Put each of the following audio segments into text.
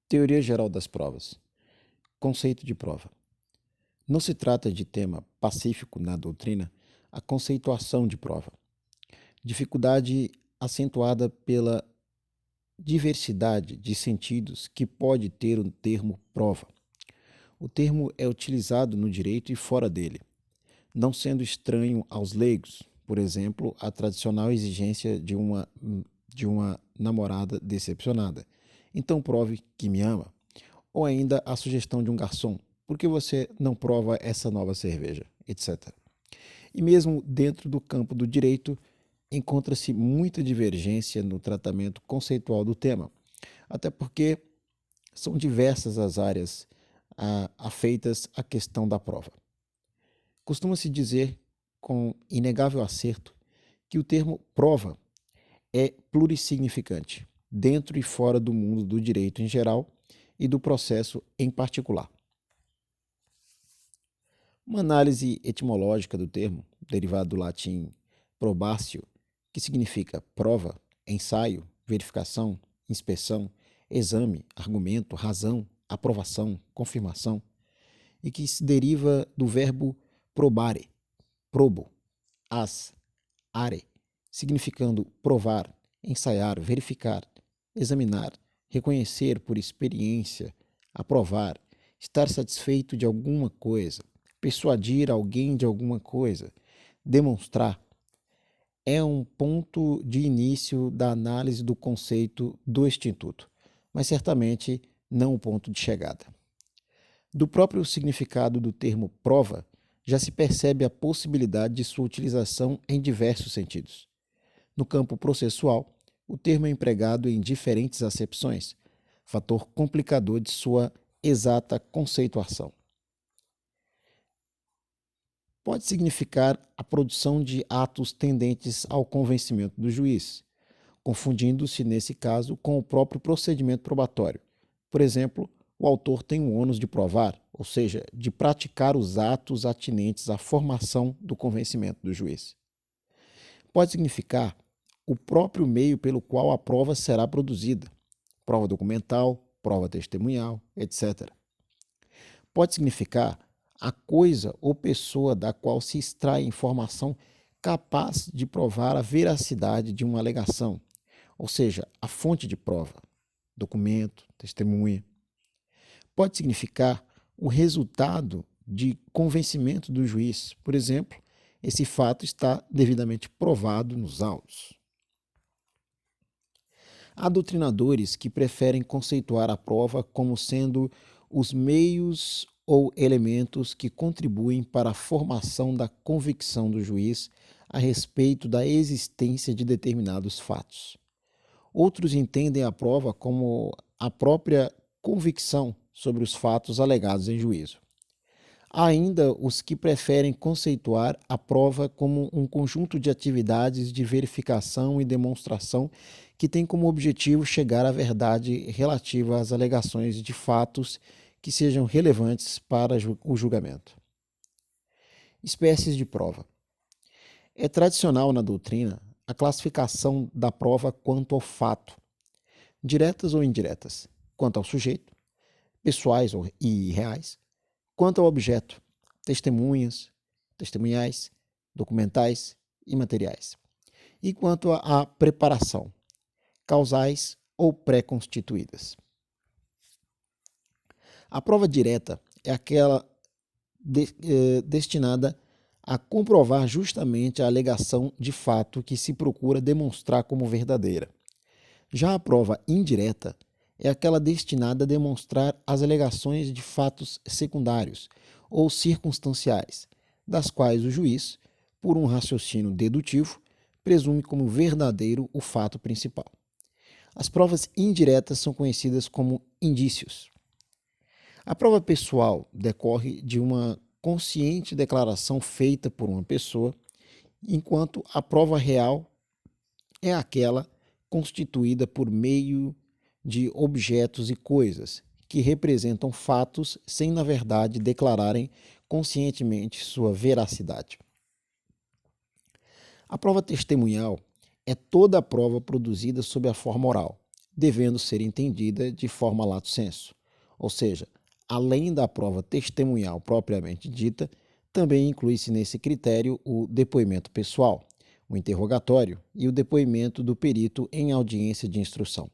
Teoria geral das provas. Conceito de prova. Não se trata de tema pacífico na doutrina a conceituação de prova. Dificuldade acentuada pela diversidade de sentidos que pode ter o termo prova. O termo é utilizado no direito e fora dele, não sendo estranho aos leigos, por exemplo, a tradicional exigência de uma namorada decepcionada. Então prove que me ama. Ou ainda a sugestão de um garçom: por que você não prova essa nova cerveja, etc. E mesmo dentro do campo do direito, encontra-se muita divergência no tratamento conceitual do tema, até porque são diversas as áreas afeitas à questão da prova. Costuma-se dizer, com inegável acerto, que o termo prova é plurissignificante, dentro e fora do mundo do direito em geral e do processo em particular. Uma análise etimológica do termo, derivado do latim probatio, que significa prova, ensaio, verificação, inspeção, exame, argumento, razão, aprovação, confirmação, e que se deriva do verbo probare, probo, as, are, significando provar, ensaiar, verificar, examinar, reconhecer por experiência, aprovar, estar satisfeito de alguma coisa, persuadir alguém de alguma coisa, demonstrar, é um ponto de início da análise do conceito do instituto, mas certamente não o ponto de chegada. Do próprio significado do termo prova, já se percebe a possibilidade de sua utilização em diversos sentidos. No campo processual, o termo é empregado em diferentes acepções, fator complicador de sua exata conceituação. Pode significar a produção de atos tendentes ao convencimento do juiz, confundindo-se, nesse caso, com o próprio procedimento probatório. Por exemplo, o autor tem o ônus de provar, ou seja, de praticar os atos atinentes à formação do convencimento do juiz. Pode significar o próprio meio pelo qual a prova será produzida, prova documental, prova testemunhal, etc. Pode significar a coisa ou pessoa da qual se extrai informação capaz de provar a veracidade de uma alegação, ou seja, a fonte de prova, documento, testemunha. Pode significar o resultado de convencimento do juiz. Por exemplo, esse fato está devidamente provado nos autos. Há doutrinadores que preferem conceituar a prova como sendo os meios ou elementos que contribuem para a formação da convicção do juiz a respeito da existência de determinados fatos. Outros entendem a prova como a própria convicção sobre os fatos alegados em juízo. Há ainda os que preferem conceituar a prova como um conjunto de atividades de verificação e demonstração que tem como objetivo chegar à verdade relativa às alegações de fatos que sejam relevantes para o julgamento. Espécies de prova. É tradicional na doutrina a classificação da prova quanto ao fato, diretas ou indiretas, quanto ao sujeito, pessoais e reais, quanto ao objeto, testemunhas, testemunhais, documentais e materiais, e quanto à preparação, causais ou pré-constituídas. A prova direta é aquela destinada a comprovar justamente a alegação de fato que se procura demonstrar como verdadeira. Já a prova indireta é aquela destinada a demonstrar as alegações de fatos secundários ou circunstanciais, das quais o juiz, por um raciocínio dedutivo, presume como verdadeiro o fato principal. As provas indiretas são conhecidas como indícios. A prova pessoal decorre de uma consciente declaração feita por uma pessoa, enquanto a prova real é aquela constituída por meio de objetos e coisas que representam fatos sem, na verdade, declararem conscientemente sua veracidade. A prova testemunhal é toda a prova produzida sob a forma oral, devendo ser entendida de forma lato sensu, ou seja, além da prova testemunhal propriamente dita, também inclui-se nesse critério o depoimento pessoal, o interrogatório e o depoimento do perito em audiência de instrução.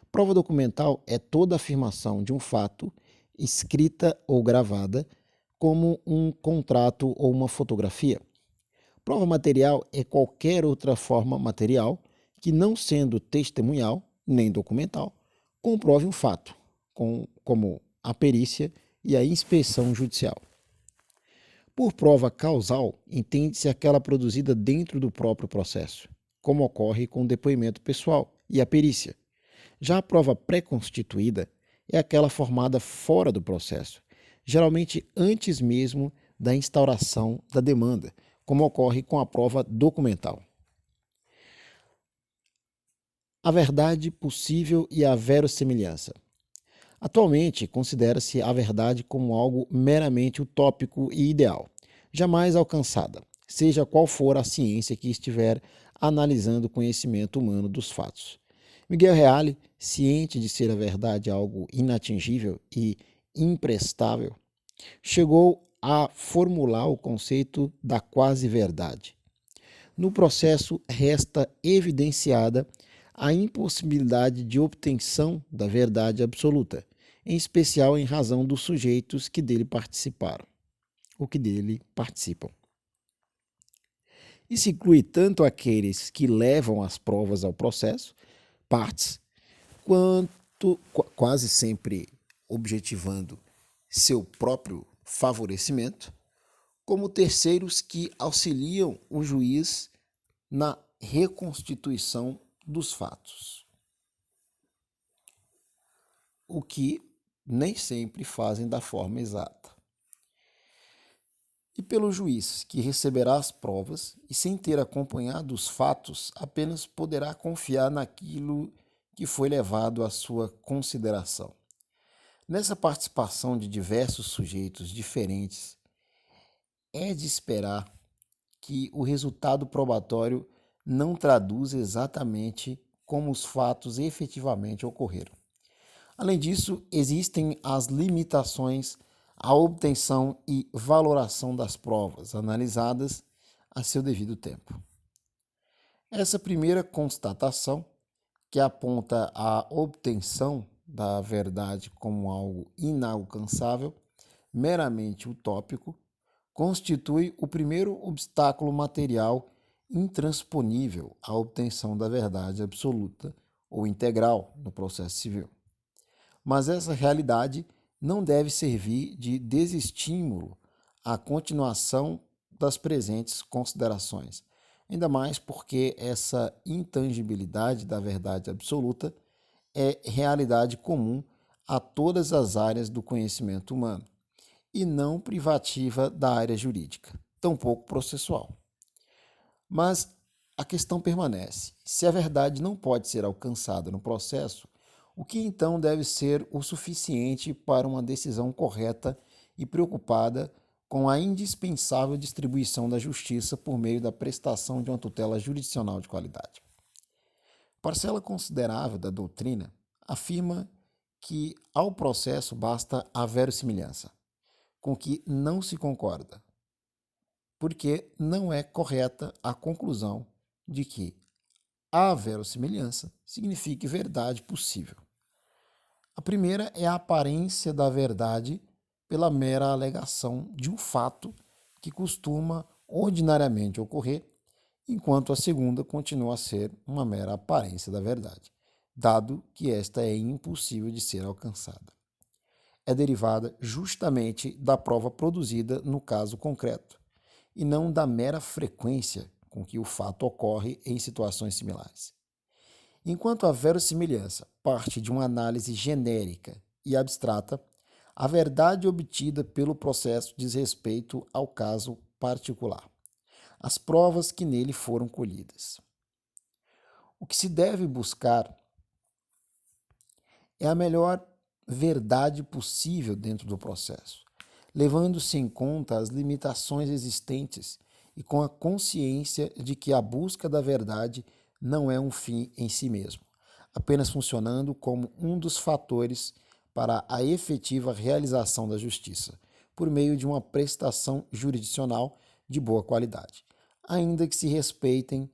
Prova documental é toda afirmação de um fato, escrita ou gravada, como um contrato ou uma fotografia. Prova material é qualquer outra forma material que, não sendo testemunhal nem documental, comprove um fato, como a perícia e a inspeção judicial. Por prova causal, entende-se aquela produzida dentro do próprio processo, como ocorre com o depoimento pessoal e a perícia. Já a prova pré-constituída é aquela formada fora do processo, geralmente antes mesmo da instauração da demanda, como ocorre com a prova documental. A verdade possível e a verossimilhança. Atualmente, considera-se a verdade como algo meramente utópico e ideal, jamais alcançada, seja qual for a ciência que estiver analisando o conhecimento humano dos fatos. Miguel Reale, ciente de ser a verdade algo inatingível e imprestável, chegou a formular o conceito da quase-verdade. No processo, resta evidenciada a impossibilidade de obtenção da verdade absoluta, em especial em razão dos sujeitos que dele participaram, ou que dele participam. Isso inclui tanto aqueles que levam as provas ao processo, partes, quanto quase sempre objetivando seu próprio favorecimento, como terceiros que auxiliam o juiz na reconstituição dos fatos, o que nem sempre fazem da forma exata. E pelo juiz, que receberá as provas e, sem ter acompanhado os fatos, apenas poderá confiar naquilo que foi levado à sua consideração. Nessa participação de diversos sujeitos diferentes, é de esperar que o resultado probatório não traduza exatamente como os fatos efetivamente ocorreram. Além disso, existem as limitações à obtenção e valoração das provas analisadas a seu devido tempo. Essa primeira constatação, que aponta à obtenção da verdade como algo inalcançável, meramente utópico, constitui o primeiro obstáculo material intransponível à obtenção da verdade absoluta ou integral no processo civil. Mas essa realidade não deve servir de desestímulo à continuação das presentes considerações, ainda mais porque essa intangibilidade da verdade absoluta é realidade comum a todas as áreas do conhecimento humano e não privativa da área jurídica, tampouco processual. Mas a questão permanece: se a verdade não pode ser alcançada no processo, o que então deve ser o suficiente para uma decisão correta e preocupada com a indispensável distribuição da justiça por meio da prestação de uma tutela jurisdicional de qualidade? Parcela considerável da doutrina afirma que ao processo basta a verossimilhança, com que não se concorda, porque não é correta a conclusão de que a verossimilhança signifique verdade possível. A primeira é a aparência da verdade pela mera alegação de um fato que costuma ordinariamente ocorrer, enquanto a segunda continua a ser uma mera aparência da verdade, dado que esta é impossível de ser alcançada. É derivada justamente da prova produzida no caso concreto, e não da mera frequência com que o fato ocorre em situações similares. Enquanto a verossimilhança parte de uma análise genérica e abstrata, a verdade obtida pelo processo diz respeito ao caso particular, às provas que nele foram colhidas. O que se deve buscar é a melhor verdade possível dentro do processo, levando-se em conta as limitações existentes e com a consciência de que a busca da verdade não é um fim em si mesmo. apenas funcionando como um dos fatores para a efetiva realização da justiça, por meio de uma prestação jurisdicional de boa qualidade, ainda que se respeitem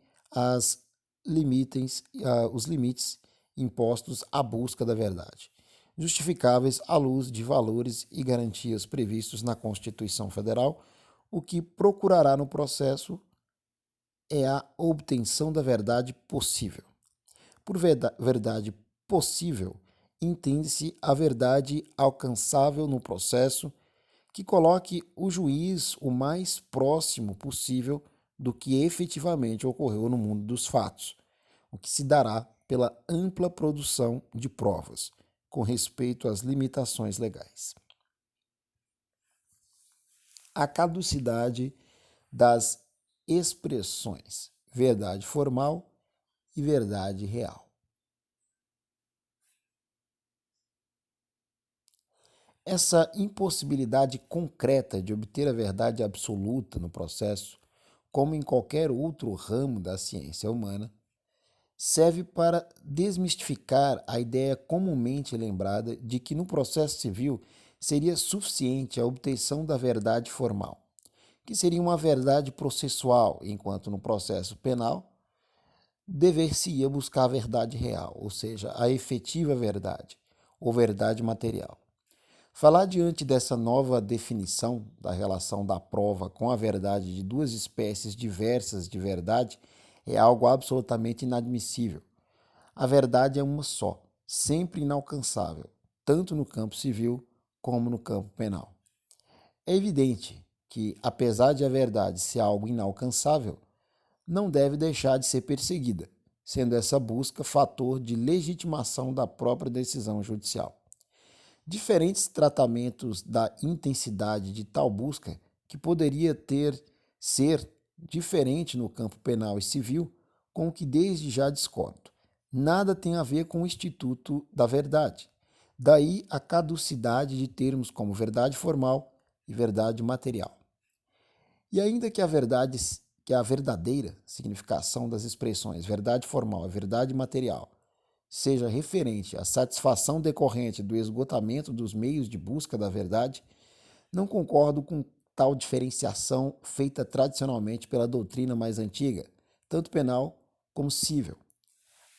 os limites impostos à busca da verdade, justificáveis à luz de valores e garantias previstos na Constituição Federal. O que procurará no processo é a obtenção da verdade possível. Por verdade possível, entende-se a verdade alcançável no processo que coloque o juiz o mais próximo possível do que efetivamente ocorreu no mundo dos fatos, o que se dará pela ampla produção de provas, com respeito às limitações legais. A caducidade das expressões verdade formal e verdade real. Essa impossibilidade concreta de obter a verdade absoluta no processo, como em qualquer outro ramo da ciência humana, serve para desmistificar a ideia comumente lembrada de que no processo civil seria suficiente a obtenção da verdade formal, que seria uma verdade processual, enquanto no processo penal dever-se-ia buscar a verdade real, ou seja, a efetiva verdade, ou verdade material. Falar diante dessa nova definição da relação da prova com a verdade de duas espécies diversas de verdade é algo absolutamente inadmissível. A verdade é uma só, sempre inalcançável, tanto no campo civil como no campo penal. É evidente que, apesar de a verdade ser algo inalcançável, não deve deixar de ser perseguida, sendo essa busca fator de legitimação da própria decisão judicial. Diferentes tratamentos da intensidade de tal busca, que poderia ser diferente no campo penal e civil, com o que desde já discordo. Nada tem a ver com o Instituto da Verdade. Daí a caducidade de termos como verdade formal e verdade material. E ainda que a verdadeira significação das expressões verdade formal e verdade material seja referente à satisfação decorrente do esgotamento dos meios de busca da verdade, não concordo com tal diferenciação feita tradicionalmente pela doutrina mais antiga, tanto penal como civil.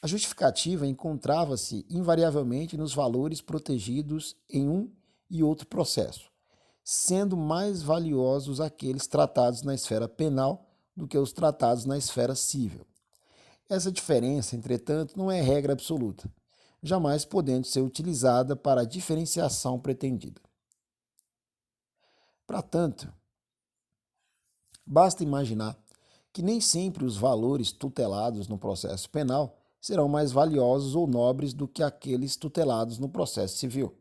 A justificativa encontrava-se invariavelmente nos valores protegidos em um e outro processo, sendo mais valiosos aqueles tratados na esfera penal do que os tratados na esfera civil. Essa diferença, entretanto, não é regra absoluta, jamais podendo ser utilizada para a diferenciação pretendida. Para tanto, basta imaginar que nem sempre os valores tutelados no processo penal serão mais valiosos ou nobres do que aqueles tutelados no processo civil.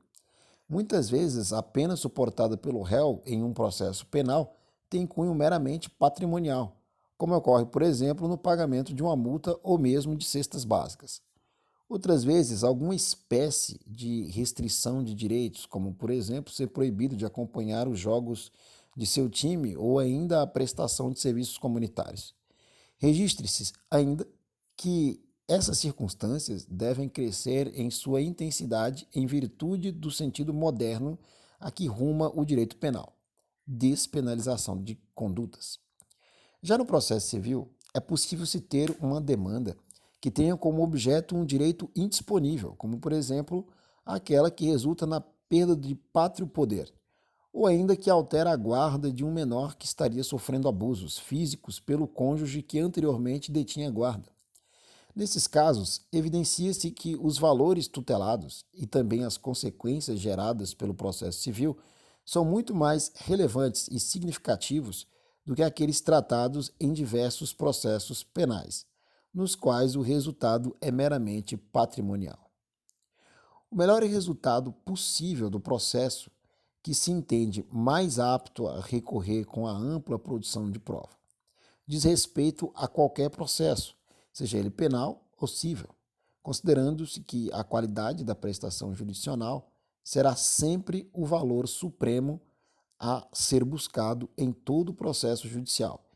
Muitas vezes, a pena suportada pelo réu em um processo penal tem cunho meramente patrimonial, como ocorre, por exemplo, no pagamento de uma multa ou mesmo de cestas básicas. Outras vezes, alguma espécie de restrição de direitos, como, por exemplo, ser proibido de acompanhar os jogos de seu time ou ainda a prestação de serviços comunitários. Registre-se ainda que essas circunstâncias devem crescer em sua intensidade em virtude do sentido moderno a que ruma o direito penal, despenalização de condutas. Já no processo civil, é possível se ter uma demanda que tenha como objeto um direito indisponível, como, por exemplo, aquela que resulta na perda de pátrio poder, ou ainda que altera a guarda de um menor que estaria sofrendo abusos físicos pelo cônjuge que anteriormente detinha a guarda. Nesses casos, evidencia-se que os valores tutelados e também as consequências geradas pelo processo civil são muito mais relevantes e significativos do que aqueles tratados em diversos processos penais, nos quais o resultado é meramente patrimonial. O melhor resultado possível do processo que se entende mais apto a recorrer com a ampla produção de prova diz respeito a qualquer processo, seja ele penal ou civil, considerando-se que a qualidade da prestação jurisdicional será sempre o valor supremo a ser buscado em todo o processo judicial,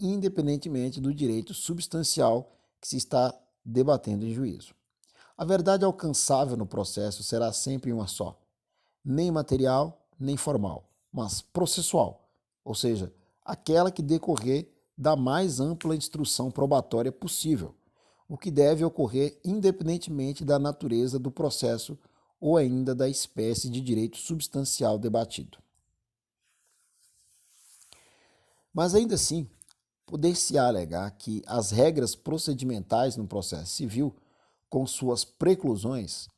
independentemente do direito substancial que se está debatendo em juízo. A verdade alcançável no processo será sempre uma só, nem material, nem formal, mas processual, ou seja, aquela que decorrer da mais ampla instrução probatória possível, o que deve ocorrer independentemente da natureza do processo ou ainda da espécie de direito substancial debatido. Mas ainda assim, poder-se-á alegar que as regras procedimentais no processo civil, com suas preclusões,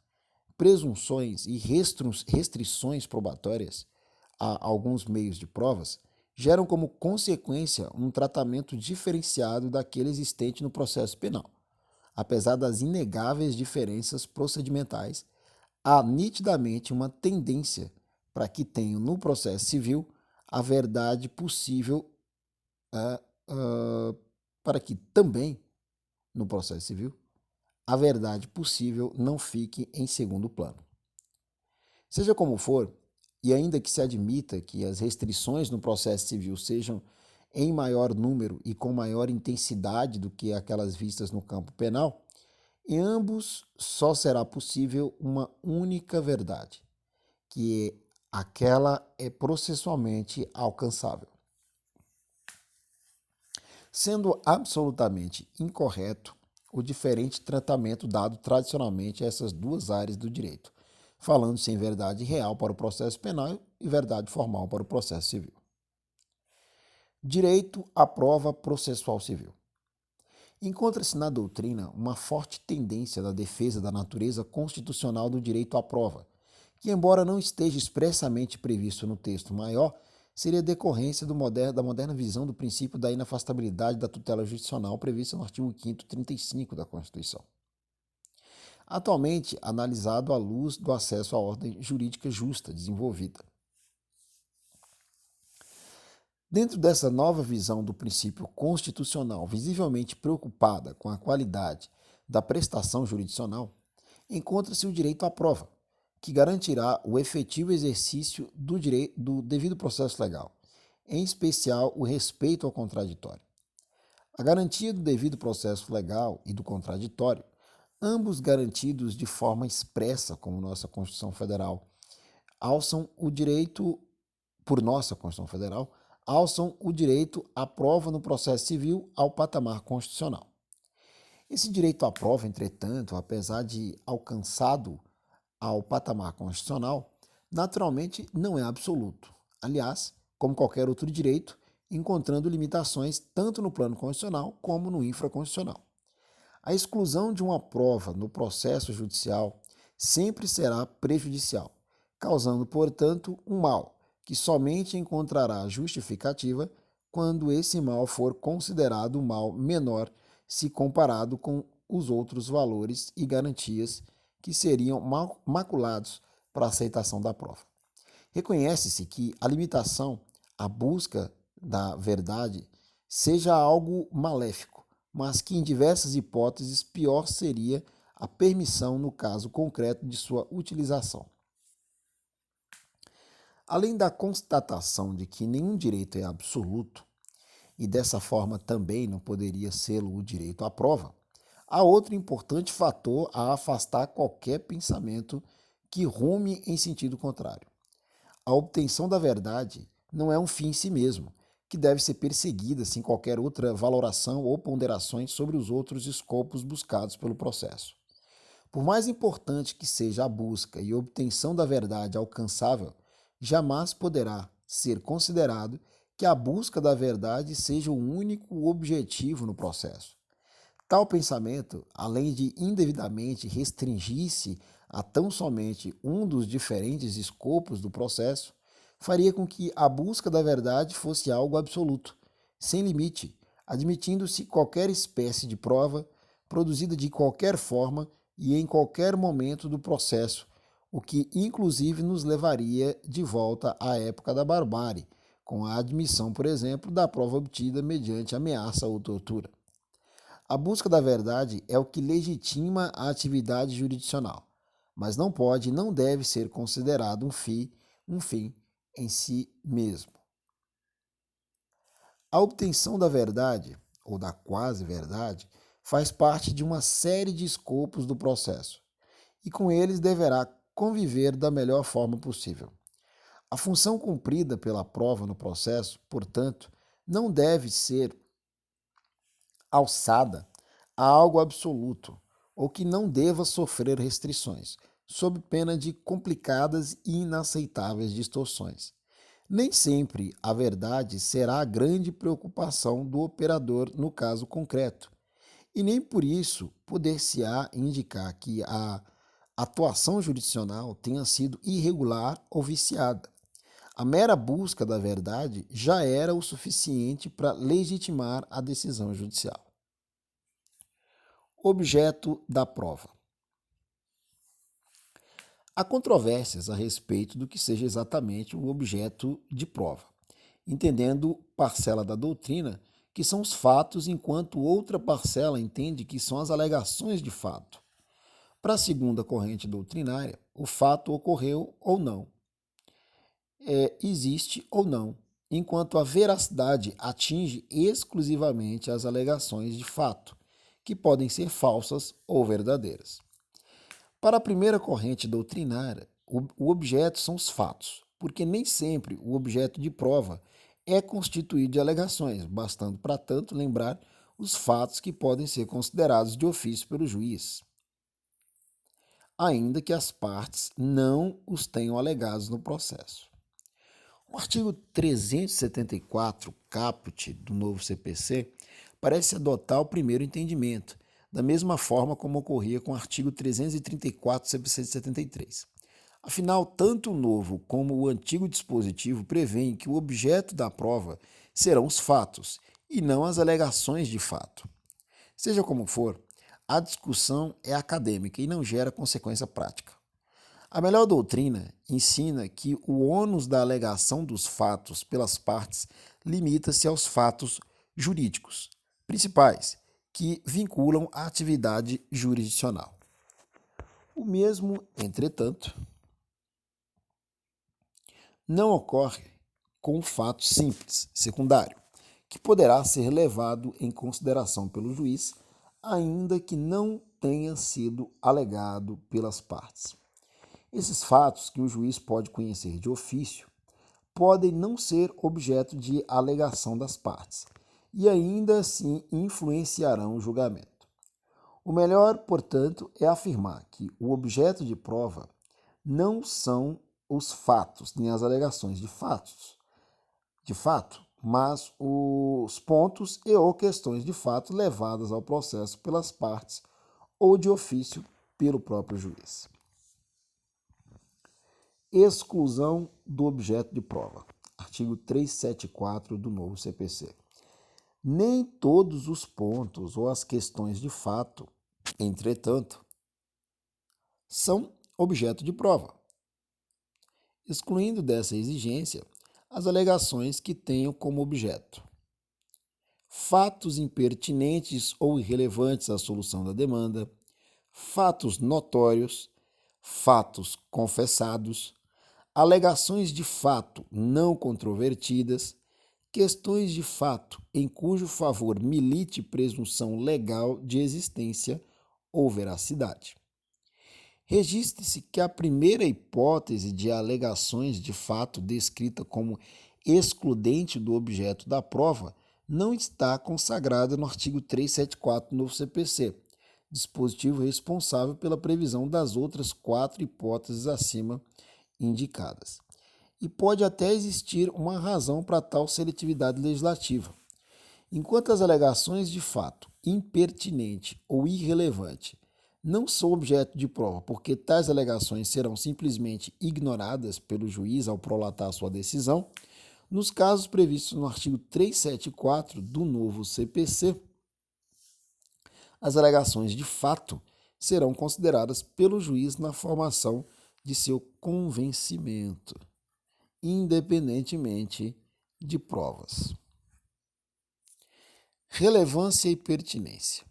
presunções e restrições probatórias a alguns meios de provas, geram como consequência um tratamento diferenciado daquele existente no processo penal. Apesar das inegáveis diferenças procedimentais, há nitidamente uma tendência para que tenham no processo civil a verdade possível, ah, ah, para que também no processo civil a verdade possível não fique em segundo plano. Seja como for, e ainda que se admita que as restrições no processo civil sejam em maior número e com maior intensidade do que aquelas vistas no campo penal, em ambos só será possível uma única verdade, que aquela é processualmente alcançável. Sendo absolutamente incorreto o diferente tratamento dado tradicionalmente a essas duas áreas do direito, falando-se em verdade real para o processo penal e verdade formal para o processo civil. Direito à prova processual civil. Encontra-se na doutrina uma forte tendência da defesa da natureza constitucional do direito à prova, que, embora não esteja expressamente previsto no texto maior, seria decorrência da moderna visão do princípio da inafastabilidade da tutela jurisdicional prevista no artigo 5º 35 da Constituição. Atualmente analisado à luz do acesso à ordem jurídica justa desenvolvida. Dentro dessa nova visão do princípio constitucional, visivelmente preocupada com a qualidade da prestação jurisdicional, encontra-se o direito à prova, que garantirá o efetivo exercício do devido processo legal, em especial o respeito ao contraditório. A garantia do devido processo legal e do contraditório, ambos garantidos de forma expressa, como nossa Constituição Federal, alçam o direito, por nossa Constituição Federal, alçam o direito à prova no processo civil ao patamar constitucional. Esse direito à prova, entretanto, apesar de alcançado ao patamar constitucional, naturalmente não é absoluto. Aliás, como qualquer outro direito, encontrando limitações tanto no plano constitucional como no infraconstitucional. A exclusão de uma prova no processo judicial sempre será prejudicial, causando, portanto, um mal que somente encontrará justificativa quando esse mal for considerado um mal menor se comparado com os outros valores e garantias que seriam maculados para a aceitação da prova. Reconhece-se que a limitação à busca da verdade seja algo maléfico, mas que em diversas hipóteses pior seria a permissão no caso concreto de sua utilização. Além da constatação de que nenhum direito é absoluto, e dessa forma também não poderia ser o direito à prova, há outro importante fator a afastar qualquer pensamento que rume em sentido contrário. A obtenção da verdade não é um fim em si mesmo, que deve ser perseguida sem qualquer outra valoração ou ponderações sobre os outros escopos buscados pelo processo. Por mais importante que seja a busca e obtenção da verdade alcançável, jamais poderá ser considerado que a busca da verdade seja o único objetivo no processo. Tal pensamento, além de indevidamente restringir-se a tão somente um dos diferentes escopos do processo, faria com que a busca da verdade fosse algo absoluto, sem limite, admitindo-se qualquer espécie de prova, produzida de qualquer forma e em qualquer momento do processo, o que inclusive nos levaria de volta à época da barbárie, com a admissão, por exemplo, da prova obtida mediante ameaça ou tortura. A busca da verdade é o que legitima a atividade jurisdicional, mas não pode e não deve ser considerado um fim em si mesmo. A obtenção da verdade, ou da quase-verdade, faz parte de uma série de escopos do processo, e com eles deverá conviver da melhor forma possível. A função cumprida pela prova no processo, portanto, não deve ser alçada a algo absoluto ou que não deva sofrer restrições, sob pena de complicadas e inaceitáveis distorções. Nem sempre a verdade será a grande preocupação do operador no caso concreto, e nem por isso poder-se-á indicar que a atuação jurisdicional tenha sido irregular ou viciada. A mera busca da verdade já era o suficiente para legitimar a decisão judicial. Objeto da prova. Há controvérsias a respeito do que seja exatamente o objeto de prova, entendendo parcela da doutrina que são os fatos, enquanto outra parcela entende que são as alegações de fato. Para a segunda corrente doutrinária, o fato ocorreu ou não, existe ou não, enquanto a veracidade atinge exclusivamente as alegações de fato, que podem ser falsas ou verdadeiras. Para a primeira corrente doutrinária, o objeto são os fatos, porque nem sempre o objeto de prova é constituído de alegações, bastando, para tanto, lembrar os fatos que podem ser considerados de ofício pelo juiz, ainda que as partes não os tenham alegados no processo. O artigo 374, caput do novo CPC, parece adotar o primeiro entendimento, da mesma forma como ocorria com o artigo 334 do CPC de 73. Afinal, tanto o novo como o antigo dispositivo prevêem que o objeto da prova serão os fatos, e não as alegações de fato. Seja como for, a discussão é acadêmica e não gera consequência prática. A melhor doutrina ensina que o ônus da alegação dos fatos pelas partes limita-se aos fatos jurídicos principais, que vinculam a atividade jurisdicional. O mesmo, entretanto, não ocorre com o fato simples, secundário, que poderá ser levado em consideração pelo juiz, ainda que não tenha sido alegado pelas partes. Esses fatos, que o juiz pode conhecer de ofício, podem não ser objeto de alegação das partes, e ainda assim influenciarão o julgamento. O melhor, portanto, é afirmar que o objeto de prova não são os fatos, nem as alegações de fato, mas os pontos e ou questões de fato levadas ao processo pelas partes ou de ofício pelo próprio juiz. Exclusão do objeto de prova. Artigo 374 do novo CPC. Nem todos os pontos ou as questões de fato, entretanto, são objeto de prova, excluindo dessa exigência as alegações que tenham como objeto fatos impertinentes ou irrelevantes à solução da demanda, fatos notórios, fatos confessados, alegações de fato não controvertidas, questões de fato em cujo favor milite presunção legal de existência ou veracidade. Registre-se que a primeira hipótese de alegações de fato descrita como excludente do objeto da prova não está consagrada no artigo 374 do novo CPC, dispositivo responsável pela previsão das outras 4 hipóteses acima indicadas. E pode até existir uma razão para tal seletividade legislativa. Enquanto as alegações de fato impertinente ou irrelevante não são objeto de prova, porque tais alegações serão simplesmente ignoradas pelo juiz ao prolatar sua decisão, nos casos previstos no artigo 374 do novo CPC, as alegações de fato serão consideradas pelo juiz na formação de seu convencimento, independentemente de provas. Relevância e pertinência.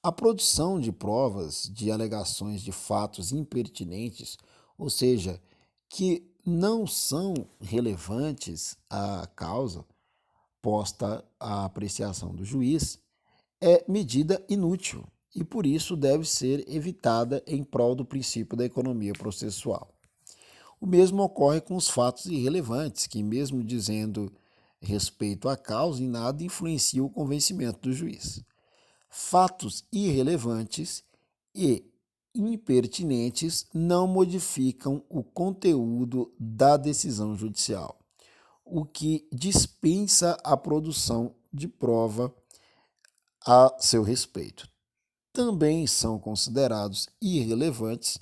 A produção de provas de alegações de fatos impertinentes, ou seja, que não são relevantes à causa posta à apreciação do juiz, é medida inútil e por isso deve ser evitada em prol do princípio da economia processual. O mesmo ocorre com os fatos irrelevantes, que, mesmo dizendo respeito à causa, em nada influenciam o convencimento do juiz. Fatos irrelevantes e impertinentes não modificam o conteúdo da decisão judicial, o que dispensa a produção de prova a seu respeito. Também são considerados irrelevantes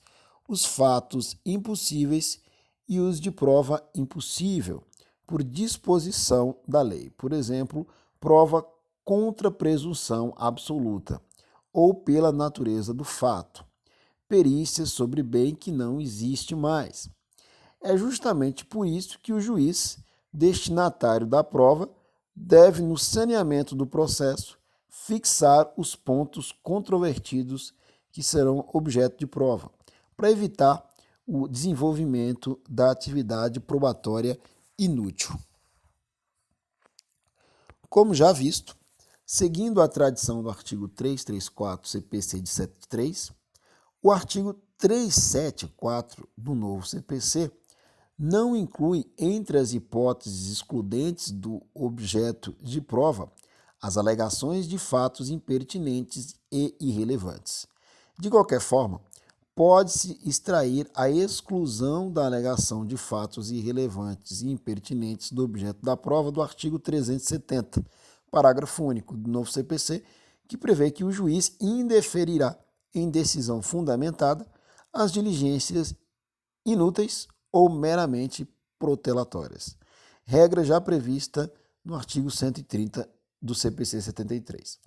os fatos impossíveis e os de prova impossível, por disposição da lei. Por exemplo, prova contra presunção absoluta, ou pela natureza do fato, perícia sobre bem que não existe mais. É justamente por isso que o juiz, destinatário da prova, deve, no saneamento do processo, fixar os pontos controvertidos que serão objeto de prova, para evitar o desenvolvimento da atividade probatória inútil. Como já visto, seguindo a tradição do artigo 334 CPC de 73, o artigo 374 do novo CPC não inclui entre as hipóteses excludentes do objeto de prova as alegações de fatos impertinentes e irrelevantes. De qualquer forma, pode-se extrair a exclusão da alegação de fatos irrelevantes e impertinentes do objeto da prova do artigo 370, parágrafo único do novo CPC, que prevê que o juiz indeferirá em decisão fundamentada as diligências inúteis ou meramente protelatórias, regra já prevista no artigo 130 do CPC 73.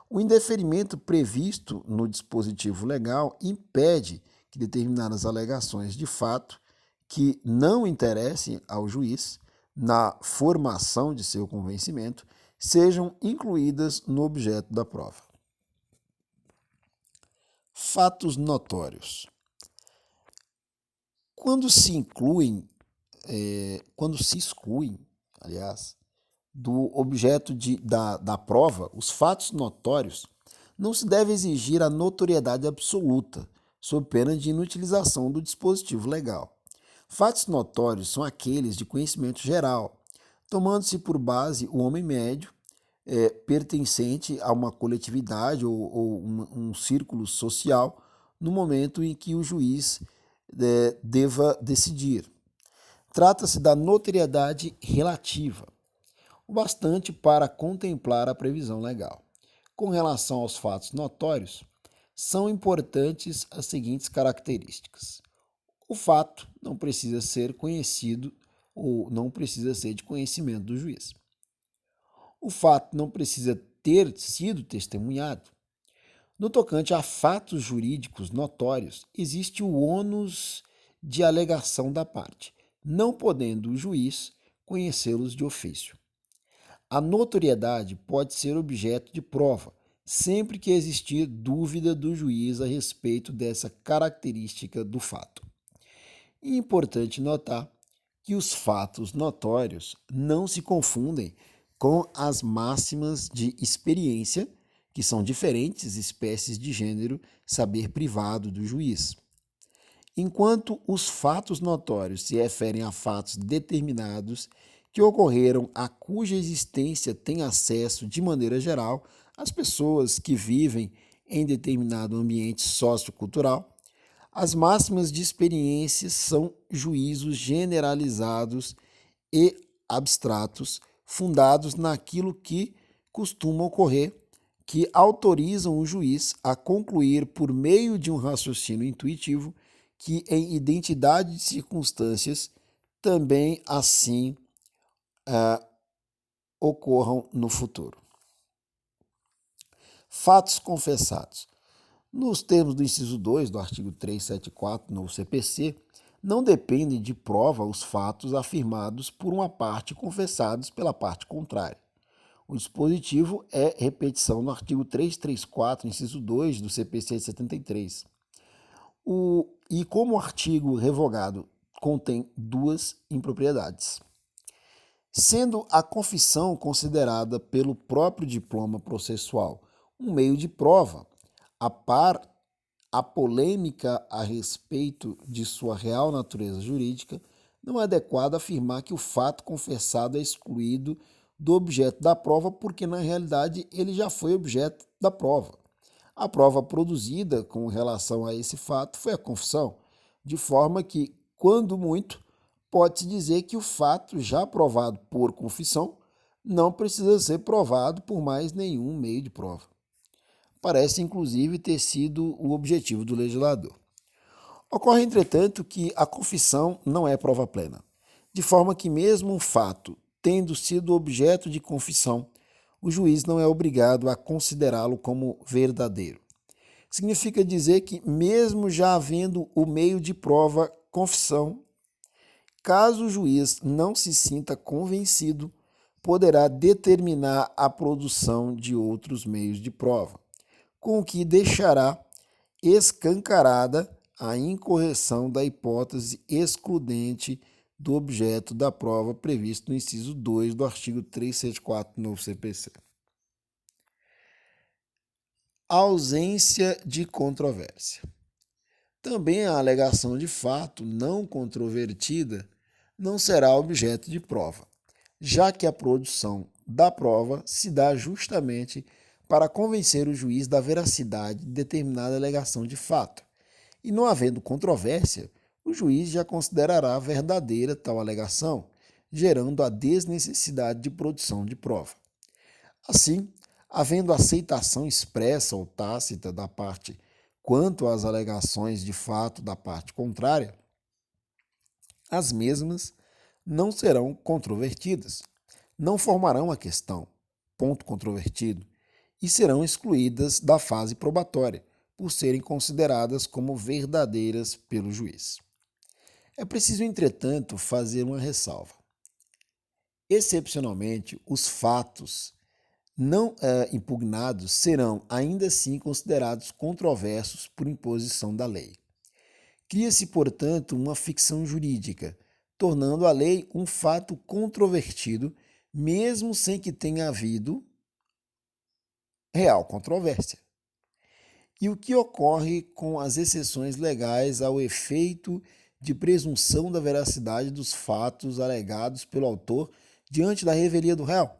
O indeferimento previsto no dispositivo legal impede que determinadas alegações de fato que não interessem ao juiz na formação de seu convencimento sejam incluídas no objeto da prova. Fatos notórios. Quando se excluem, do objeto da prova, os fatos notórios, não se deve exigir a notoriedade absoluta, sob pena de inutilização do dispositivo legal. Fatos notórios são aqueles de conhecimento geral, tomando-se por base o homem médio, pertencente a uma coletividade ou um círculo social, no momento em que o juiz deva decidir. Trata-se da notoriedade relativa, o bastante para contemplar a previsão legal. Com relação aos fatos notórios, são importantes as seguintes características. O fato não precisa ser conhecido ou não precisa ser de conhecimento do juiz. O fato não precisa ter sido testemunhado. No tocante a fatos jurídicos notórios, existe o ônus de alegação da parte, não podendo o juiz conhecê-los de ofício. A notoriedade pode ser objeto de prova, sempre que existir dúvida do juiz a respeito dessa característica do fato. É importante notar que os fatos notórios não se confundem com as máximas de experiência, que são diferentes espécies de gênero saber privado do juiz. Enquanto os fatos notórios se referem a fatos determinados que ocorreram a cuja existência tem acesso de maneira geral as pessoas que vivem em determinado ambiente sociocultural, as máximas de experiência são juízos generalizados e abstratos, fundados naquilo que costuma ocorrer, que autorizam o juiz a concluir por meio de um raciocínio intuitivo que em identidade de circunstâncias também assim ocorram no futuro. Fatos confessados. Nos termos do inciso 2 do artigo 374 no CPC, não dependem de prova os fatos afirmados por uma parte e confessados pela parte contrária. O dispositivo é repetição no artigo 334, inciso 2 do CPC de 73. E como o artigo revogado contém duas impropriedades, sendo a confissão considerada pelo próprio diploma processual um meio de prova, A par, a polêmica a respeito de sua real natureza jurídica, não é adequado afirmar que o fato confessado é excluído do objeto da prova, porque na realidade ele já foi objeto da prova. A prova produzida com relação a esse fato foi a confissão, de forma que, quando muito, pode-se dizer que o fato já provado por confissão não precisa ser provado por mais nenhum meio de prova. Parece, inclusive, ter sido o objetivo do legislador. Ocorre, entretanto, que a confissão não é prova plena, de forma que, mesmo um fato tendo sido objeto de confissão, o juiz não é obrigado a considerá-lo como verdadeiro. Significa dizer que, mesmo já havendo o meio de prova confissão, caso o juiz não se sinta convencido, poderá determinar a produção de outros meios de prova, com o que deixará escancarada a incorreção da hipótese excludente do objeto da prova previsto no inciso 2 do artigo 374 do novo CPC. Ausência de controvérsia. Também a alegação de fato não controvertida não será objeto de prova, já que a produção da prova se dá justamente para convencer o juiz da veracidade de determinada alegação de fato. E não havendo controvérsia, o juiz já considerará verdadeira tal alegação, gerando a desnecessidade de produção de prova. Assim, havendo aceitação expressa ou tácita da parte quanto às alegações de fato da parte contrária, as mesmas não serão controvertidas, não formarão a questão, ponto controvertido, e serão excluídas da fase probatória, por serem consideradas como verdadeiras pelo juiz. É preciso, entretanto, fazer uma ressalva. Excepcionalmente, os fatos não impugnados serão ainda assim considerados controversos por imposição da lei. Cria-se, portanto, uma ficção jurídica, tornando a lei um fato controvertido, mesmo sem que tenha havido real controvérsia. E o que ocorre com as exceções legais ao efeito de presunção da veracidade dos fatos alegados pelo autor diante da revelia do réu,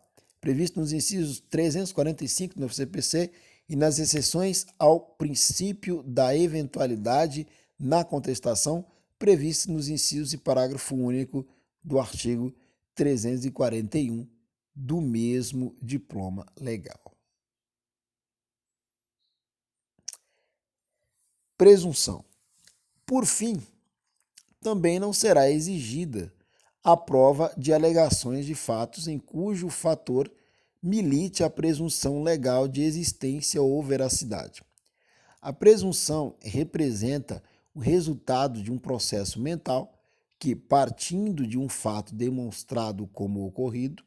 previsto nos incisos 345 do novo CPC e nas exceções ao princípio da eventualidade na contestação, previsto nos incisos e parágrafo único do artigo 341 do mesmo diploma legal. Presunção. Por fim, também não será exigida a prova de alegações de fatos em cujo fator milite a presunção legal de existência ou veracidade. A presunção representa o resultado de um processo mental que, partindo de um fato demonstrado como ocorrido,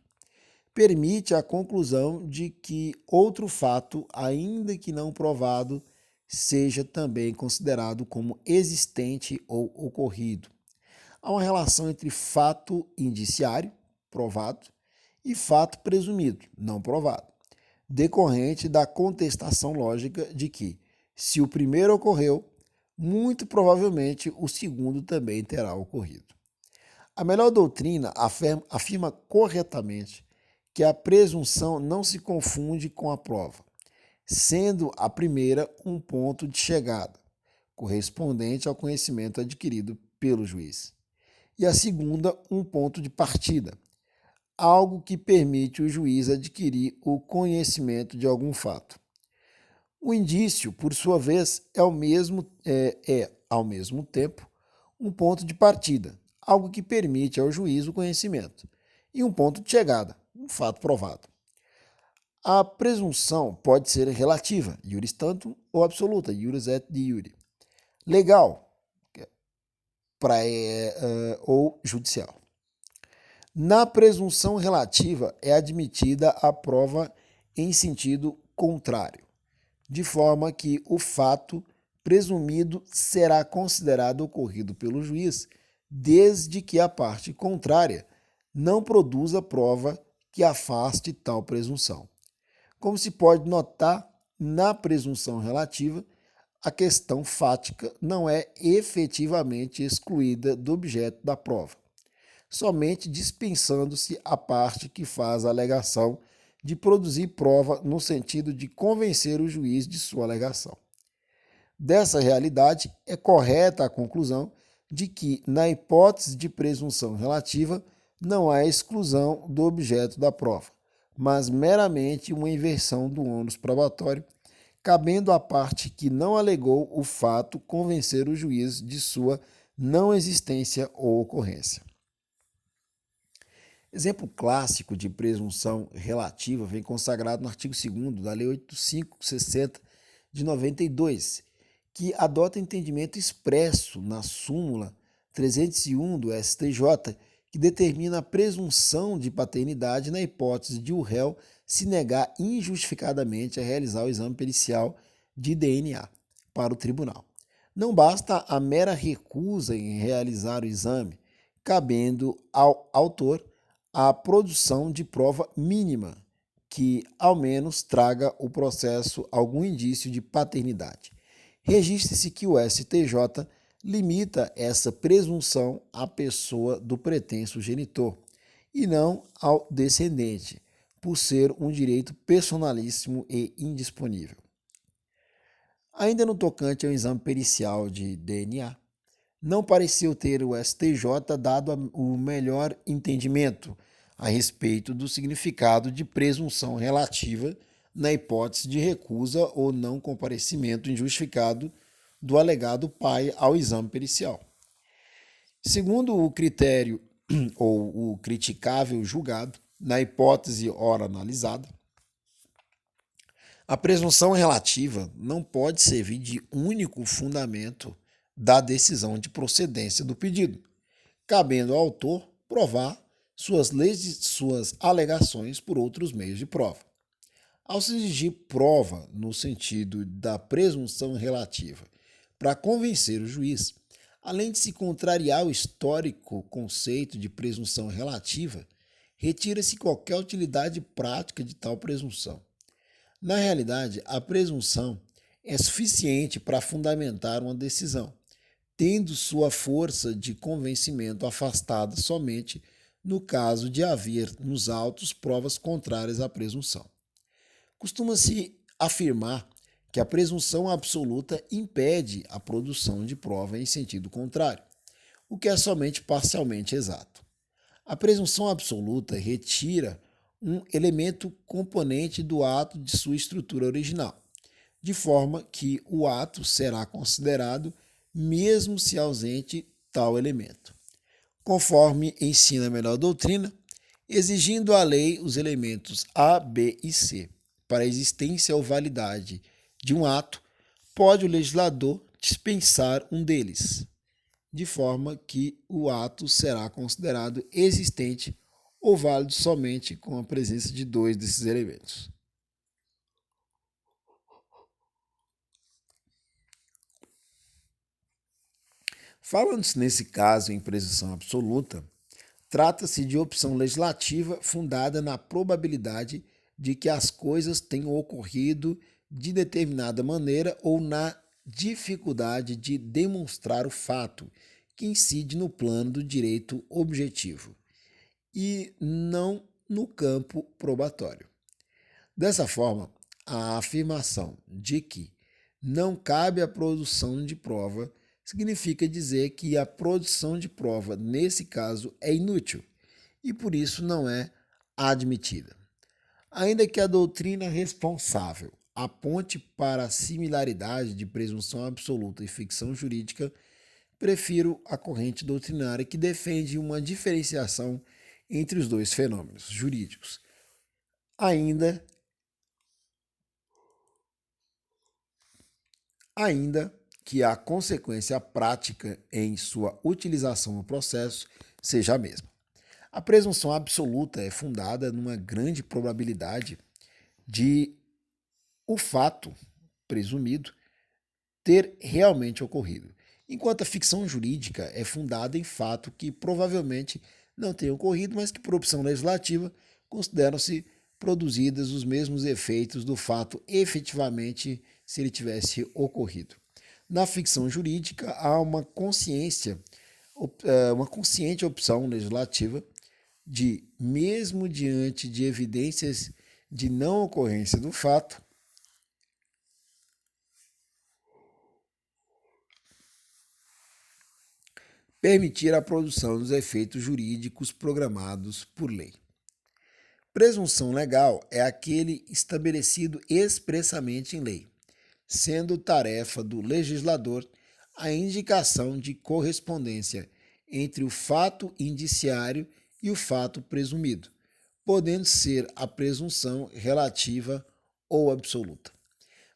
permite a conclusão de que outro fato, ainda que não provado, seja também considerado como existente ou ocorrido. Há uma relação entre fato indiciário, provado, e fato presumido, não provado, decorrente da contestação lógica de que, se o primeiro ocorreu, muito provavelmente o segundo também terá ocorrido. A melhor doutrina afirma corretamente que a presunção não se confunde com a prova, sendo a primeira um ponto de chegada, correspondente ao conhecimento adquirido pelo juiz, e a segunda um ponto de partida, algo que permite o juiz adquirir o conhecimento de algum fato. O indício, por sua vez, ao mesmo tempo, um ponto de partida, algo que permite ao juiz o conhecimento, e um ponto de chegada, um fato provado. A presunção pode ser relativa, iuris tantum, ou absoluta, iuris et de iure. Legal, ou judicial. Na presunção relativa é admitida a prova em sentido contrário, de forma que o fato presumido será considerado ocorrido pelo juiz, desde que a parte contrária não produza prova que afaste tal presunção. Como se pode notar, na presunção relativa, a questão fática não é efetivamente excluída do objeto da prova, somente dispensando-se a parte que faz a alegação de produzir prova no sentido de convencer o juiz de sua alegação. Dessa realidade, é correta a conclusão de que, na hipótese de presunção relativa, não há exclusão do objeto da prova, mas meramente uma inversão do ônus probatório, cabendo à parte que não alegou o fato convencer o juiz de sua não existência ou ocorrência. Exemplo clássico de presunção relativa vem consagrado no artigo 2º da Lei 8560 de 92, que adota entendimento expresso na súmula 301 do STJ, que determina a presunção de paternidade na hipótese de o réu se negar injustificadamente a realizar o exame pericial de DNA para o tribunal. Não basta a mera recusa em realizar o exame, cabendo ao autor a produção de prova mínima que, ao menos, traga o processo algum indício de paternidade. Registre-se que o STJ limita essa presunção à pessoa do pretenso genitor e não ao descendente, por ser um direito personalíssimo e indisponível. Ainda no tocante ao exame pericial de DNA, não pareceu ter o STJ dado o melhor entendimento a respeito do significado de presunção relativa na hipótese de recusa ou não comparecimento injustificado do alegado pai ao exame pericial. Segundo o critério ou o criticável julgado, na hipótese ora analisada, a presunção relativa não pode servir de único fundamento da decisão de procedência do pedido, cabendo ao autor provar suas alegações por outros meios de prova. Ao se exigir prova no sentido da presunção relativa para convencer o juiz, além de se contrariar o histórico conceito de presunção relativa, retira-se qualquer utilidade prática de tal presunção. Na realidade, a presunção é suficiente para fundamentar uma decisão, tendo sua força de convencimento afastada somente no caso de haver nos autos provas contrárias à presunção. Costuma-se afirmar que a presunção absoluta impede a produção de prova em sentido contrário, o que é somente parcialmente exato. A presunção absoluta retira um elemento componente do ato de sua estrutura original, de forma que o ato será considerado mesmo se ausente tal elemento. Conforme ensina a melhor doutrina, exigindo a lei os elementos A, B e C para a existência ou validade de um ato, pode o legislador dispensar um deles, de forma que o ato será considerado existente ou válido somente com a presença de dois desses elementos. Falando-se nesse caso em presunção absoluta, trata-se de opção legislativa fundada na probabilidade de que as coisas tenham ocorrido de determinada maneira ou na dificuldade de demonstrar o fato que incide no plano do direito objetivo e não no campo probatório. Dessa forma, a afirmação de que não cabe a produção de prova significa dizer que a produção de prova, nesse caso, é inútil e por isso não é admitida. Ainda que a doutrina responsável aponte para a similaridade de presunção absoluta e ficção jurídica, prefiro a corrente doutrinária que defende uma diferenciação entre os dois fenômenos jurídicos, ainda que a consequência prática em sua utilização no processo seja a mesma. A presunção absoluta é fundada numa grande probabilidade de o fato presumido ter realmente ocorrido, enquanto a ficção jurídica é fundada em fato que provavelmente não tenha ocorrido, mas que por opção legislativa consideram-se produzidas os mesmos efeitos do fato efetivamente se ele tivesse ocorrido. Na ficção jurídica, há uma consciente opção legislativa de, mesmo diante de evidências de não ocorrência do fato, permitir a produção dos efeitos jurídicos programados por lei. Presunção legal é aquele estabelecido expressamente em lei, sendo tarefa do legislador a indicação de correspondência entre o fato indiciário e o fato presumido, podendo ser a presunção relativa ou absoluta.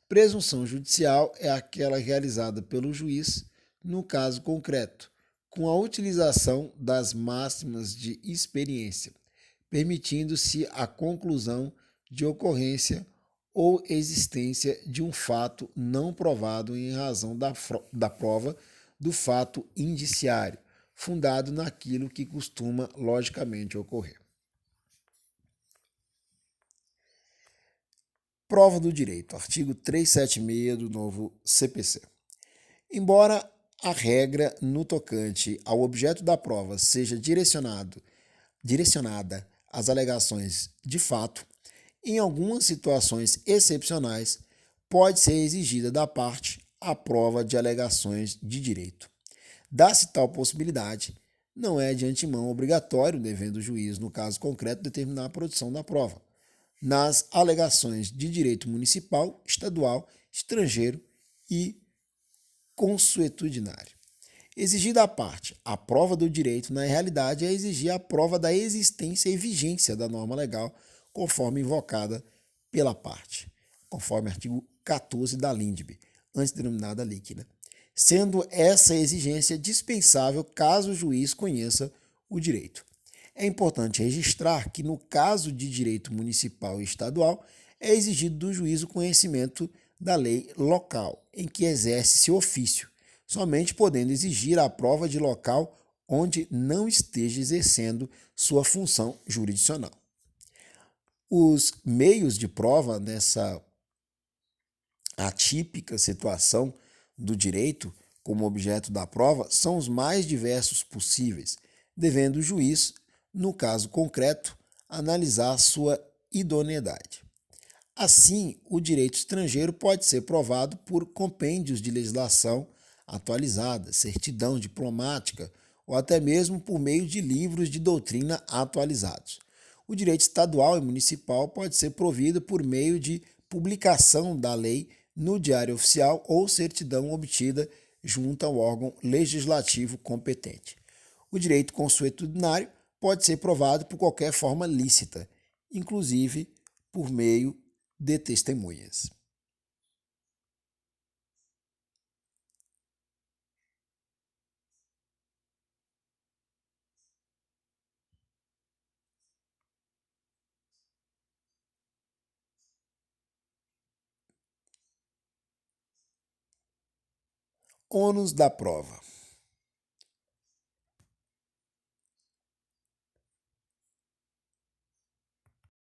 Presunção judicial é aquela realizada pelo juiz no caso concreto, com a utilização das máximas de experiência, permitindo-se a conclusão de ocorrência ou existência de um fato não provado em razão da prova do fato indiciário, fundado naquilo que costuma logicamente ocorrer. Prova do direito, artigo 376 do novo CPC. Embora a regra no tocante ao objeto da prova seja direcionada às alegações de fato, em algumas situações excepcionais, pode ser exigida da parte a prova de alegações de direito. Dá-se tal possibilidade, não é de antemão obrigatório, devendo o juiz, no caso concreto, determinar a produção da prova, nas alegações de direito municipal, estadual, estrangeiro e consuetudinário. Exigir da parte a prova do direito, na realidade, é exigir a prova da existência e vigência da norma legal, conforme invocada pela parte, conforme artigo 14 da LINDB, antes denominada LIC, sendo essa exigência dispensável caso o juiz conheça o direito. É importante registrar que, no caso de direito municipal e estadual, é exigido do juiz o conhecimento da lei local em que exerce seu ofício, somente podendo exigir a prova de local onde não esteja exercendo sua função jurisdicional. Os meios de prova nessa atípica situação do direito como objeto da prova são os mais diversos possíveis, devendo o juiz, no caso concreto, analisar sua idoneidade. Assim, o direito estrangeiro pode ser provado por compêndios de legislação atualizada, certidão diplomática ou até mesmo por meio de livros de doutrina atualizados. O direito estadual e municipal pode ser provido por meio de publicação da lei no Diário Oficial ou certidão obtida junto ao órgão legislativo competente. O direito consuetudinário pode ser provado por qualquer forma lícita, inclusive por meio de testemunhas. Ônus da prova.